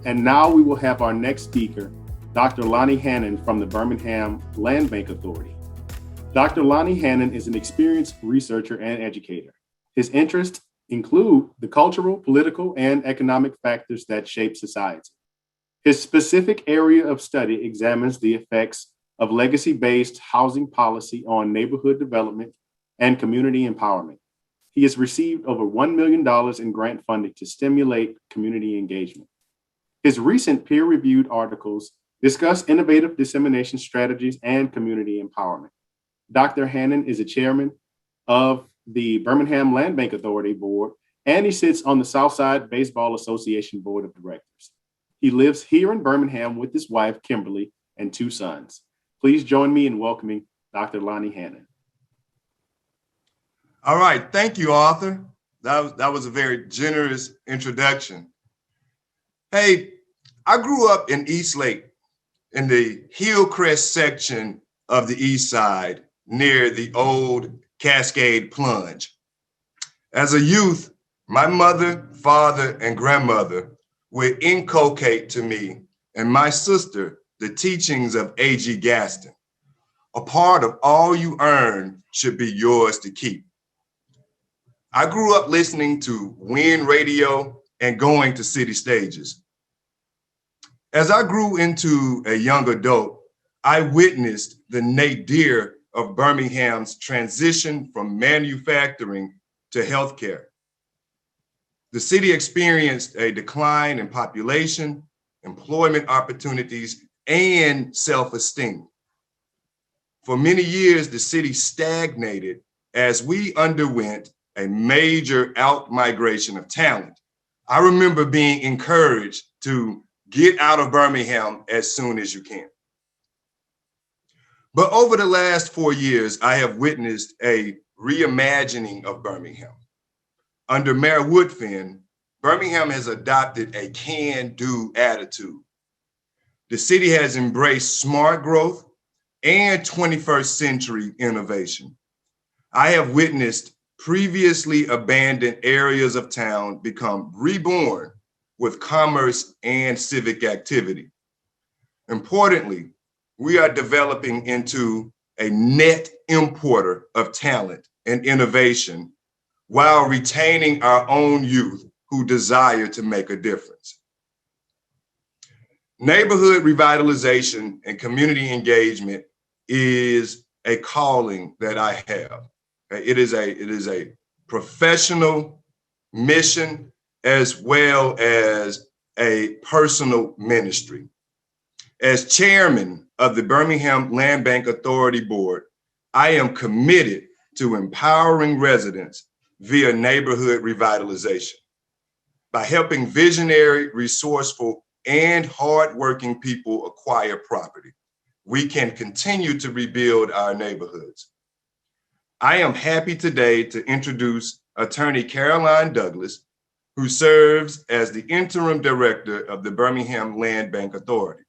And now we will have our next speaker, Dr. Lonnie Hannon from the Birmingham Land Bank Authority. Dr. Lonnie Hannon is an experienced researcher and educator. His interests include the cultural, political, and economic factors that shape society. His specific area of study examines the effects of legacy-based housing policy on neighborhood development and community empowerment. He has received over $1 million in grant funding to stimulate community engagement. His recent peer-reviewed articles discuss innovative dissemination strategies and community empowerment. Dr. Hannon is a chairman of the Birmingham Land Bank Authority Board, and he sits on the Southside Baseball Association Board of Directors. He lives here in Birmingham with his wife, Kimberly, and 2 sons. Please join me in welcoming Dr. Lonnie Hannon. All right, thank you, Arthur. That was a very generous introduction. Hey, I grew up in Eastlake in the Hillcrest section of the East Side near the old Cascade Plunge. As a youth, my mother, father, and grandmother would inculcate to me and my sister the teachings of A.G. Gaston. A part of all you earn should be yours to keep. I grew up listening to Wind Radio and going to city stages. As I grew into a young adult, I witnessed the nadir of Birmingham's transition from manufacturing to healthcare. The city experienced a decline in population, employment opportunities, and self-esteem. For many years, the city stagnated as we underwent a major out-migration of talent. I remember being encouraged to get out of Birmingham as soon as you can. But over the last 4 years, I have witnessed a reimagining of Birmingham. Under Mayor Woodfin, Birmingham has adopted a can-do attitude. The city has embraced smart growth and 21st century innovation. I have witnessed previously abandoned areas of town become reborn with commerce and civic activity. Importantly, we are developing into a net importer of talent and innovation while retaining our own youth who desire to make a difference. Neighborhood revitalization and community engagement is a calling that I have. It is a professional mission as well as a personal ministry. As chairman of the Birmingham Land Bank Authority Board, I am committed to empowering residents via neighborhood revitalization. By helping visionary, resourceful, and hardworking people acquire property, we can continue to rebuild our neighborhoods. I am happy today to introduce Attorney Caroline Douglas, who serves as the interim director of the Birmingham Land Bank Authority.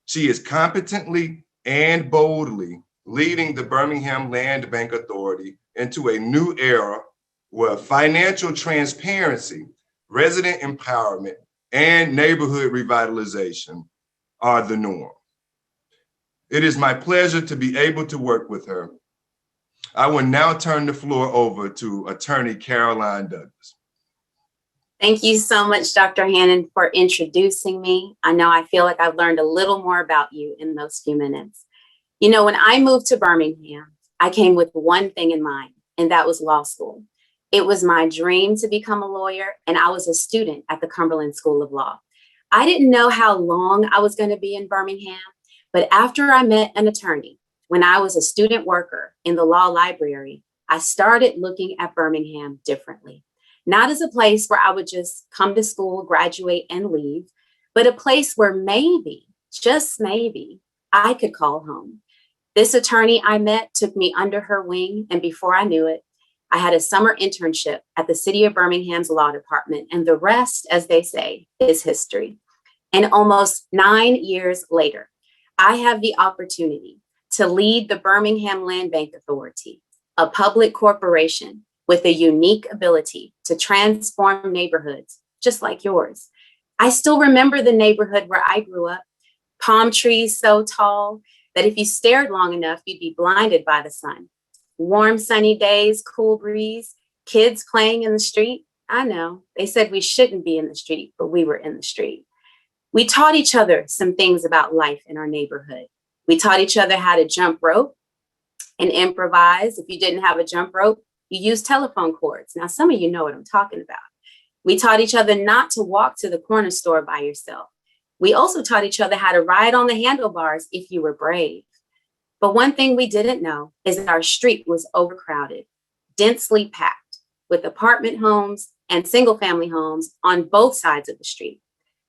She is competently and boldly leading the Birmingham Land Bank Authority into a new era where financial transparency, resident empowerment, and neighborhood revitalization are the norm. It is my pleasure to be able to work with her. I will now turn the floor over to Attorney Caroline Douglas. Thank you so much, Dr. Hannon, for introducing me. I feel like I've learned a little more about you in those few minutes. You know, when I moved to Birmingham, I came with one thing in mind, and that was law school. It was my dream to become a lawyer, and I was a student at the Cumberland School of Law. I didn't know how long I was going to be in Birmingham, but after I met an attorney, when I was a student worker in the law library, I started looking at Birmingham differently. Not as a place where I would just come to school, graduate, and leave, but a place where maybe, just maybe, I could call home. This attorney I met took me under her wing, and before I knew it, I had a summer internship at the City of Birmingham's law department, and the rest, as they say, is history. And almost 9 years later, I have the opportunity to lead the Birmingham Land Bank Authority, a public corporation with a unique ability to transform neighborhoods just like yours. I still remember the neighborhood where I grew up, palm trees so tall that if you stared long enough, you'd be blinded by the sun. Warm, sunny days, cool breeze, kids playing in the street. I know, they said we shouldn't be in the street, but we were in the street. We taught each other some things about life in our neighborhood. We taught each other how to jump rope and improvise. If you didn't have a jump rope, you used telephone cords. Now, some of you know what I'm talking about. We taught each other not to walk to the corner store by yourself. We also taught each other how to ride on the handlebars if you were brave. But one thing we didn't know is that our street was overcrowded, densely packed, with apartment homes and single family homes on both sides of the street.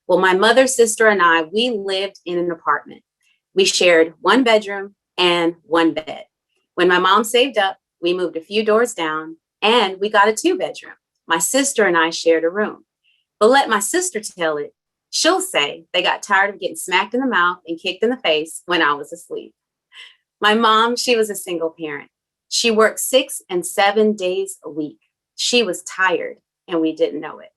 Well, my mother, sister, and I, we lived in an apartment. We shared one bedroom and one bed. When my mom saved up, we moved a few doors down and we got a 2-bedroom. My sister and I shared a room. But let my sister tell it. She'll say they got tired of getting smacked in the mouth and kicked in the face when I was asleep. My mom, she was a single parent. She worked 6 and 7 days a week. She was tired and we didn't know it.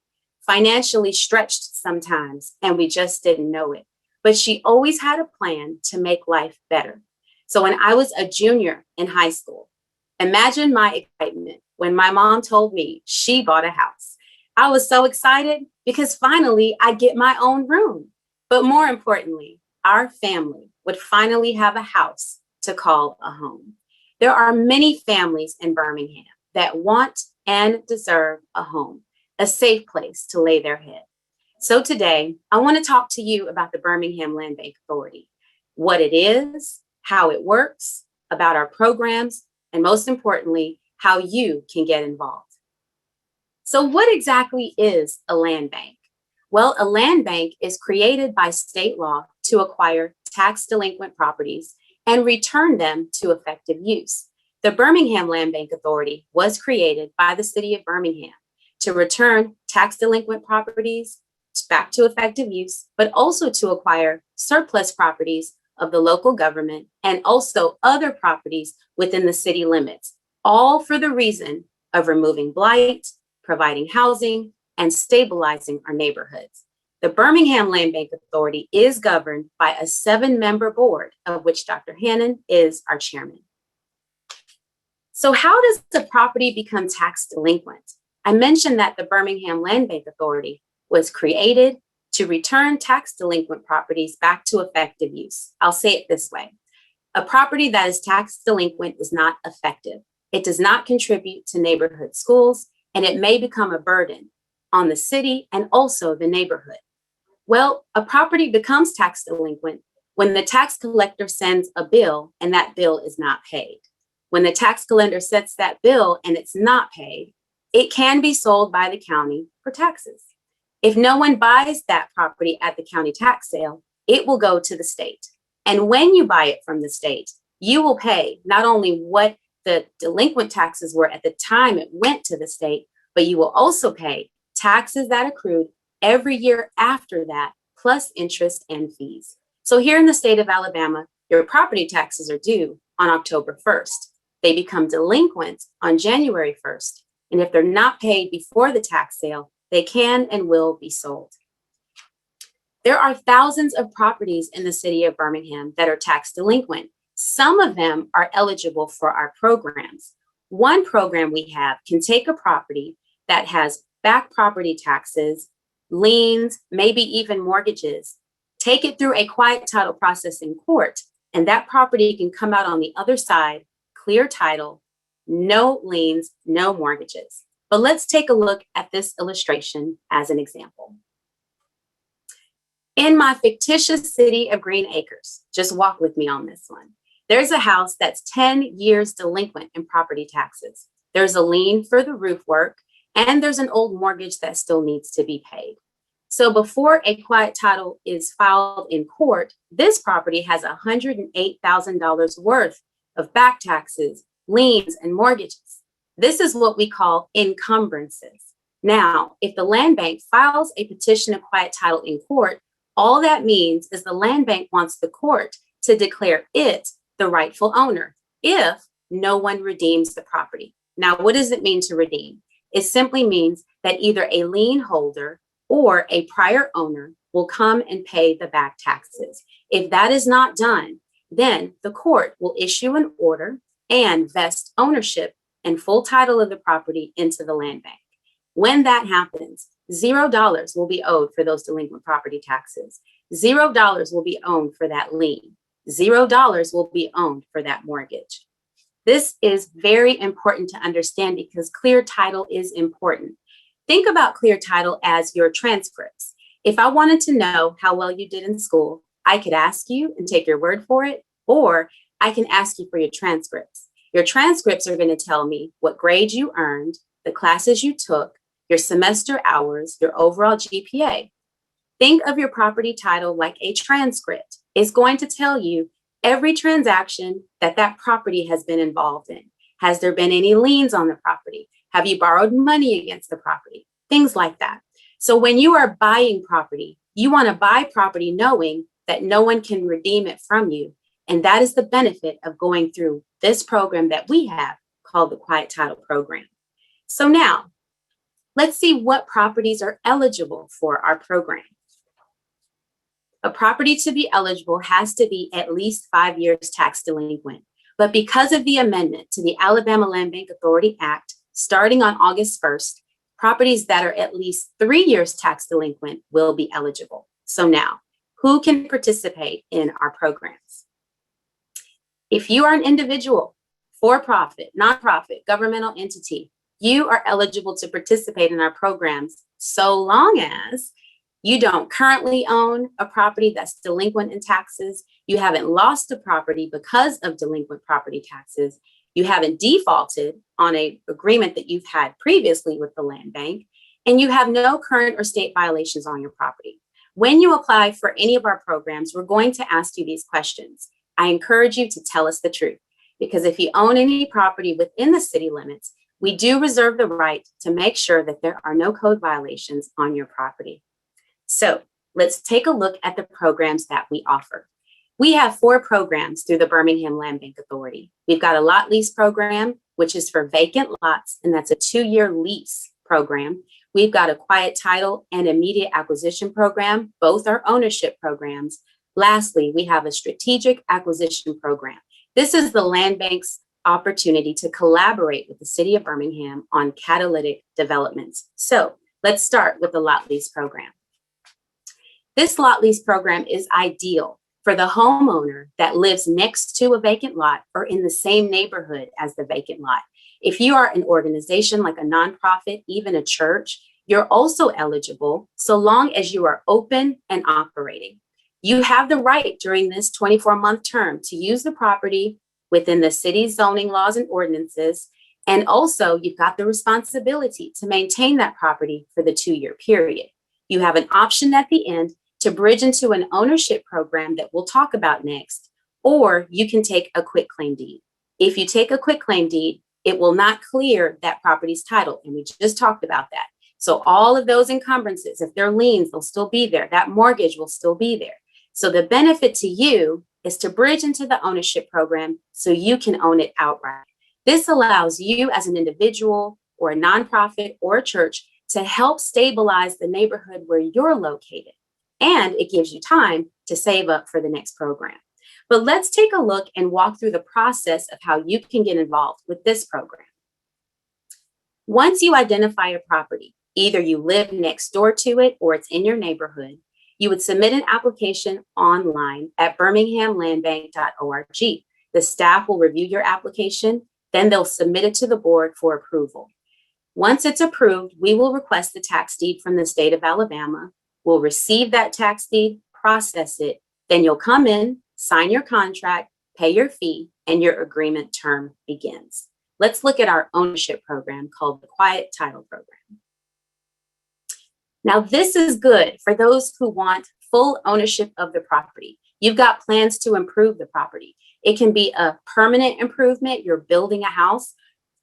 Financially stretched sometimes and we just didn't know it. But she always had a plan to make life better. So when I was a junior in high school, imagine my excitement when my mom told me she bought a house. I was so excited because finally I'd get my own room. But more importantly, our family would finally have a house to call a home. There are many families in Birmingham that want and deserve a home, a safe place to lay their head. So today, I want to talk to you about the Birmingham Land Bank Authority, what it is, how it works, about our programs, and most importantly, how you can get involved. So what exactly is a land bank? Well, a land bank is created by state law to acquire tax delinquent properties and return them to effective use. The Birmingham Land Bank Authority was created by the city of Birmingham to return tax delinquent properties back to effective use, but also to acquire surplus properties of the local government and also other properties within the city limits, all for the reason of removing blight, providing housing, and stabilizing our neighborhoods. The Birmingham Land Bank Authority is governed by a 7-member board, of which Dr. Hannon is our chairman. So how does the property become tax delinquent? I mentioned that the Birmingham Land Bank Authority was created to return tax delinquent properties back to effective use. I'll say it this way. A property that is tax delinquent is not effective. It does not contribute to neighborhood schools, and it may become a burden on the city and also the neighborhood. Well, a property becomes tax delinquent when the tax collector sends a bill and that bill is not paid. When the tax collector sets that bill and it's not paid, it can be sold by the county for taxes. If no one buys that property at the county tax sale, it will go to the state. And when you buy it from the state, you will pay not only what the delinquent taxes were at the time it went to the state, but you will also pay taxes that accrued every year after that, plus interest and fees. So here in the state of Alabama, your property taxes are due on October 1st. They become delinquent on January 1st. And if they're not paid before the tax sale, they can and will be sold. There are thousands of properties in the city of Birmingham that are tax delinquent. Some of them are eligible for our programs. One program we have can take a property that has back property taxes, liens, maybe even mortgages, take it through a quiet title process in court, and that property can come out on the other side, clear title, no liens, no mortgages. But let's take a look at this illustration as an example. In my fictitious city of Green Acres, just walk with me on this one. There's a house that's 10 years delinquent in property taxes. There's a lien for the roof work, and there's an old mortgage that still needs to be paid. So before a quiet title is filed in court, this property has $108,000 worth of back taxes, liens, and mortgages. This is what we call encumbrances. Now, if the land bank files a petition of quiet title in court, all that means is the land bank wants the court to declare it the rightful owner if no one redeems the property. Now, what does it mean to redeem? It simply means that either a lien holder or a prior owner will come and pay the back taxes. If that is not done, then the court will issue an order and vest ownership and full title of the property into the land bank. When that happens, $0 will be owed for those delinquent property taxes. $0 will be owned for that lien. $0 will be owned for that mortgage. This is very important to understand because clear title is important. Think about clear title as your transcripts. If I wanted to know how well you did in school, I could ask you and take your word for it, or I can ask you for your transcripts. Your transcripts are going to tell me what grades you earned, the classes you took, your semester hours, your overall GPA. Think of your property title like a transcript. It's going to tell you every transaction that property has been involved in. Has there been any liens on the property? Have you borrowed money against the property? Things like that. So when you are buying property, you want to buy property knowing that no one can redeem it from you. And that is the benefit of going through this program that we have called the Quiet Title Program. So now, let's see what properties are eligible for our program. A property to be eligible has to be at least 5 years tax delinquent. But because of the amendment to the Alabama Land Bank Authority Act, starting on August 1st, properties that are at least 3 years tax delinquent will be eligible. So now, who can participate in our programs? If you are an individual, for-profit, nonprofit, governmental entity, you are eligible to participate in our programs so long as you don't currently own a property that's delinquent in taxes, you haven't lost a property because of delinquent property taxes, you haven't defaulted on an agreement that you've had previously with the land bank, and you have no current or state violations on your property. When you apply for any of our programs, we're going to ask you these questions. I encourage you to tell us the truth, because if you own any property within the city limits, we do reserve the right to make sure that there are no code violations on your property. So let's take a look at the programs that we offer. We have 4 programs through the Birmingham Land Bank Authority. We've got a lot lease program, which is for vacant lots, and that's a 2-year lease program. We've got a quiet title and immediate acquisition program. Both are ownership programs. Lastly, we have a strategic acquisition program. This is the land bank's opportunity to collaborate with the city of Birmingham on catalytic developments. So let's start with the lot lease program. This lot lease program is ideal for the homeowner that lives next to a vacant lot or in the same neighborhood as the vacant lot. If you are an organization like a nonprofit, even a church, you're also eligible so long as you are open and operating. You have the right during this 24-month term to use the property within the city's zoning laws and ordinances. And also you've got the responsibility to maintain that property for the 2-year period. You have an option at the end to bridge into an ownership program that we'll talk about next, or you can take a quitclaim deed. If you take a quitclaim deed, it will not clear that property's title, and we just talked about that. So all of those encumbrances, if they're liens, they'll still be there. That mortgage will still be there. So the benefit to you is to bridge into the ownership program so you can own it outright. This allows you as an individual or a nonprofit or a church to help stabilize the neighborhood where you're located. And it gives you time to save up for the next program. But let's take a look and walk through the process of how you can get involved with this program. Once you identify a property, either you live next door to it or it's in your neighborhood, you would submit an application online at birminghamlandbank.org. The staff will review your application, then they'll submit it to the board for approval. Once it's approved, we will request the tax deed from the state of Alabama. We'll receive that tax deed, process it, then you'll come in, sign your contract, pay your fee, and your agreement term begins. Let's look at our ownership program called the Quiet Title Program. Now, this is good for those who want full ownership of the property. You've got plans to improve the property. It can be a permanent improvement, you're building a house,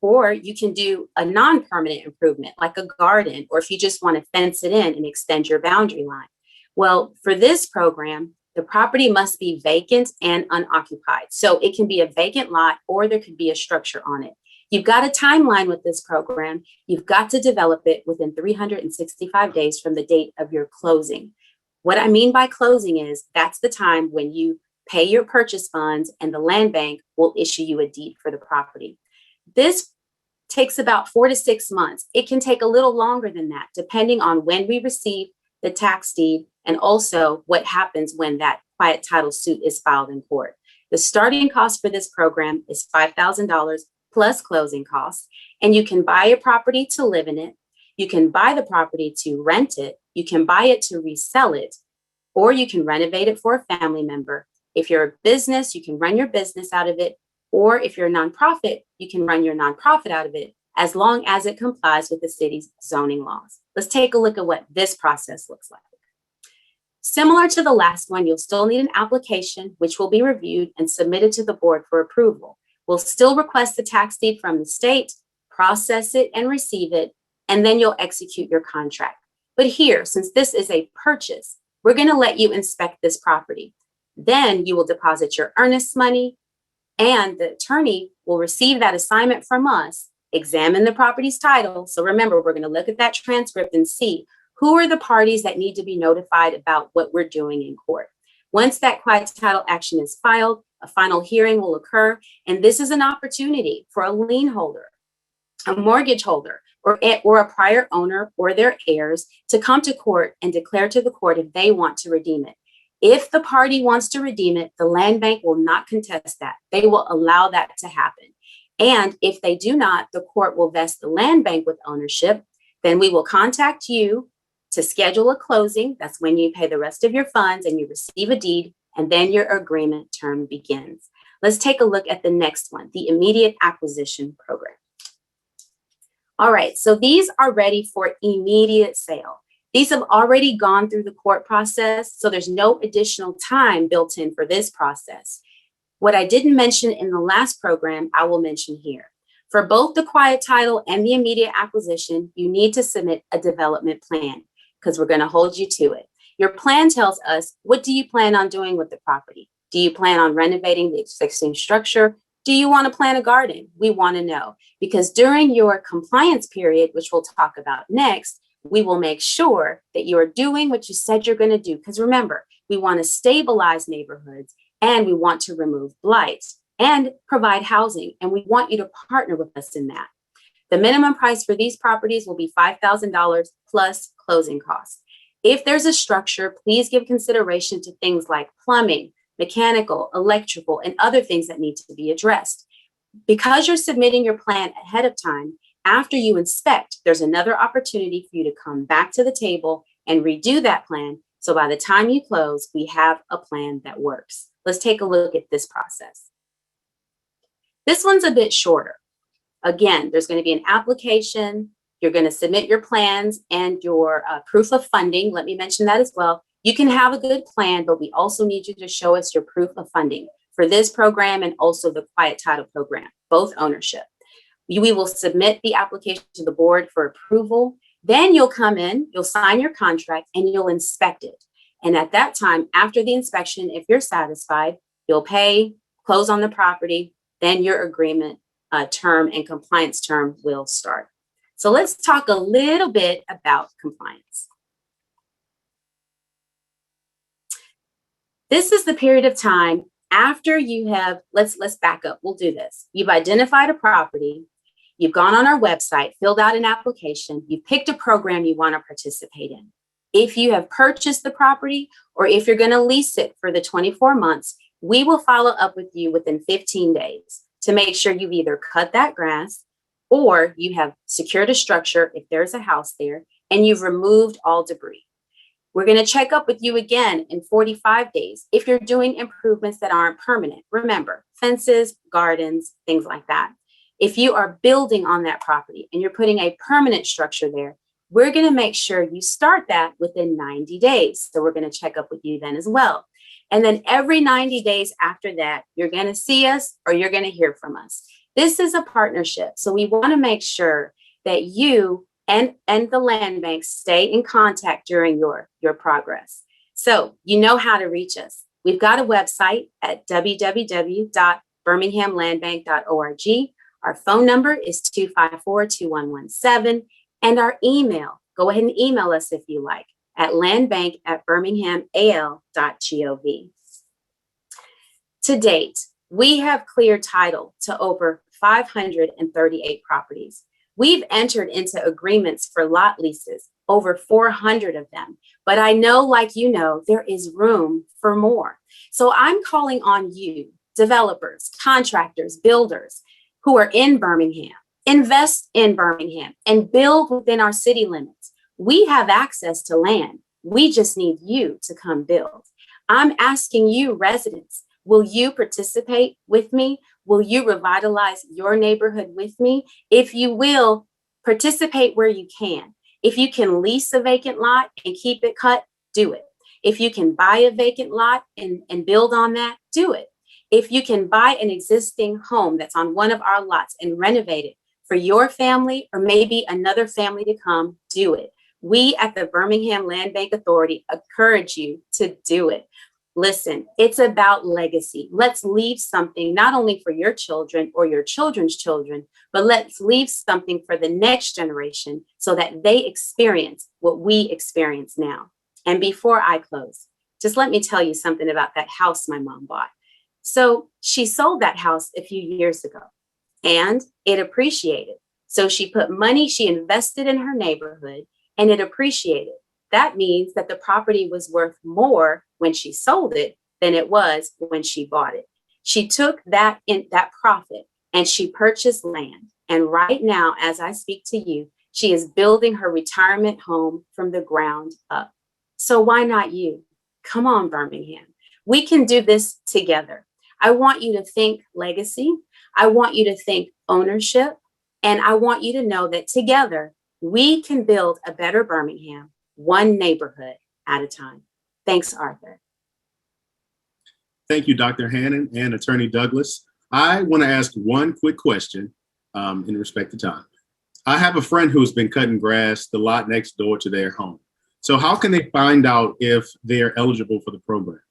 or you can do a non-permanent improvement like a garden, or if you just want to fence it in and extend your boundary line. Well, for this program, the property must be vacant and unoccupied. So it can be a vacant lot or there could be a structure on it. You've got a timeline with this program. You've got to develop it within 365 days from the date of your closing. What I mean by closing is that's the time when you pay your purchase funds and the land bank will issue you a deed for the property. This takes about 4 to 6 months. It can take a little longer than that, depending on when we receive the tax deed and also what happens when that quiet title suit is filed in court. The starting cost for this program is $5,000 plus closing costs, and you can buy a property to live in it. You can buy the property to rent it. You can buy it to resell it, or you can renovate it for a family member. If you're a business, you can run your business out of it. Or if you're a nonprofit, you can run your nonprofit out of it as long as it complies with the city's zoning laws. Let's take a look at what this process looks like. Similar to the last one, you'll still need an application, which will be reviewed and submitted to the board for approval. We'll still request the tax deed from the state, process it and receive it, and then you'll execute your contract. But here, since this is a purchase, we're going to let you inspect this property. Then you will deposit your earnest money, and the attorney will receive that assignment from us, examine the property's title. So remember, we're going to look at that transcript and see who are the parties that need to be notified about what we're doing in court. Once that quiet title action is filed, a final hearing will occur. And this is an opportunity for a lien holder, a mortgage holder, or a prior owner or their heirs to come to court and declare to the court if they want to redeem it. If the party wants to redeem it, the land bank will not contest that. They will allow that to happen. And if they do not, the court will vest the land bank with ownership. Then we will contact you to schedule a closing. That's when you pay the rest of your funds and you receive a deed, and then your agreement term begins. Let's take a look at the next one, the immediate acquisition program. All right, so these are ready for immediate sale. These have already gone through the court process, so there's no additional time built in for this process. What I didn't mention in the last program, I will mention here. For both the quiet title and the immediate acquisition, you need to submit a development plan because we're going to hold you to it. Your plan tells us, what do you plan on doing with the property? Do you plan on renovating the existing structure? Do you want to plant a garden? We want to know, because during your compliance period, which we'll talk about next, we will make sure that you are doing what you said you're going to do. Because remember, we want to stabilize neighborhoods and we want to remove blight and provide housing. And we want you to partner with us in that. The minimum price for these properties will be $5,000 plus closing costs. If there's a structure, please give consideration to things like plumbing, mechanical, electrical, and other things that need to be addressed. Because you're submitting your plan ahead of time, after you inspect, there's another opportunity for you to come back to the table and redo that plan. So by the time you close, we have a plan that works. Let's take a look at this process. This one's a bit shorter. Again, there's going to be an application. You're going to submit your plans and your proof of funding. Let me mention that as well. You can have a good plan, but we also need you to show us your proof of funding for this program and also the quiet title program, both ownership. We will submit the application to the board for approval. Then you'll come in, you'll sign your contract, and you'll inspect it. And at that time, after the inspection, if you're satisfied, you'll pay, close on the property, then your agreement term and compliance term will start. So let's talk a little bit about compliance. This is the period of time after you have, let's back up, we'll do this. You've identified a property, you've gone on our website, filled out an application, you've picked a program you want to participate in. If you have purchased the property or if you're going to lease it for the 24 months, we will follow up with you within 15 days to make sure you've either cut that grass or you have secured a structure if there's a house there and you've removed all debris. We're going to check up with you again in 45 days if you're doing improvements that aren't permanent. Remember, fences, gardens, things like that. If you are building on that property and you're putting a permanent structure there, we're going to make sure you start that within 90 days. So we're going to check up with you then as well. And then every 90 days after that, you're going to see us or you're going to hear from us. This is a partnership. So we want to make sure that you and the land bank stay in contact during your progress. So you know how to reach us. We've got a website at www.birminghamlandbank.org. Our phone number is 254-2117, and our email, go ahead and email us if you like, at landbank@birminghamal.gov. To date, we have cleared title to over 538 properties. We've entered into agreements for lot leases, over 400 of them. But I know, like you know, there is room for more. So I'm calling on you, developers, contractors, builders who are in Birmingham. Invest in Birmingham and build within our city limits. We have access to land. We just need you to come build. I'm asking you, residents, will you participate with me? Will you revitalize your neighborhood with me? If you will, participate where you can. If you can lease a vacant lot and keep it cut, do it. If you can buy a vacant lot and build on that, do it. If you can buy an existing home that's on one of our lots and renovate it for your family or maybe another family to come, do it. We at the Birmingham Land Bank Authority encourage you to do it. Listen, it's about legacy. Let's leave something not only for your children or your children's children, but let's leave something for the next generation so that they experience what we experience now. And before I close, just let me tell you something about that house my mom bought. So she sold that house a few years ago and it appreciated. So she put money, she invested in her neighborhood and it appreciated. That means that the property was worth more when she sold it than it was when she bought it. She took that profit and she purchased land. And right now, as I speak to you, she is building her retirement home from the ground up. So why not you? Come on, Birmingham. We can do this together. I want you to think legacy. I want you to think ownership. And I want you to know that together, we can build a better Birmingham, one neighborhood at a time. Thanks, Arthur. Thank you, Dr. Hannon and Attorney Douglas. I want to ask one quick question in respect to time. I have a friend who's been cutting grass the lot next door to their home. So how can they find out if they're eligible for the program?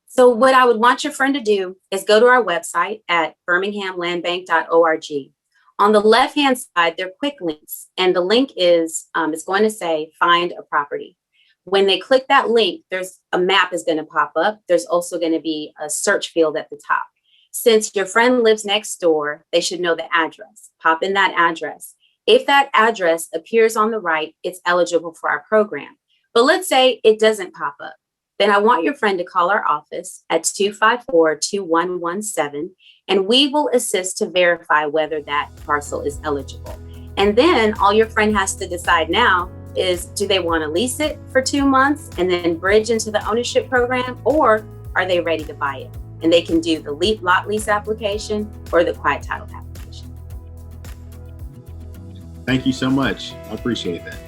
So what I would want your friend to do is go to our website at birminghamlandbank.org. On the left-hand side, there are quick links, and the link is, it's going to say, find a property. When they click that link, there's a map is going to pop up. There's also going to be a search field at the top. Since your friend lives next door, they should know the address. Pop in that address. If that address appears on the right, it's eligible for our program. But let's say it doesn't pop up. Then I want your friend to call our office at 254-2117, and we will assist to verify whether that parcel is eligible. And then all your friend has to decide now is, do they want to lease it for 2 months and then bridge into the ownership program, or are they ready to buy it? And they can do the lot lease application or the quiet title application. Thank you so much. I appreciate that.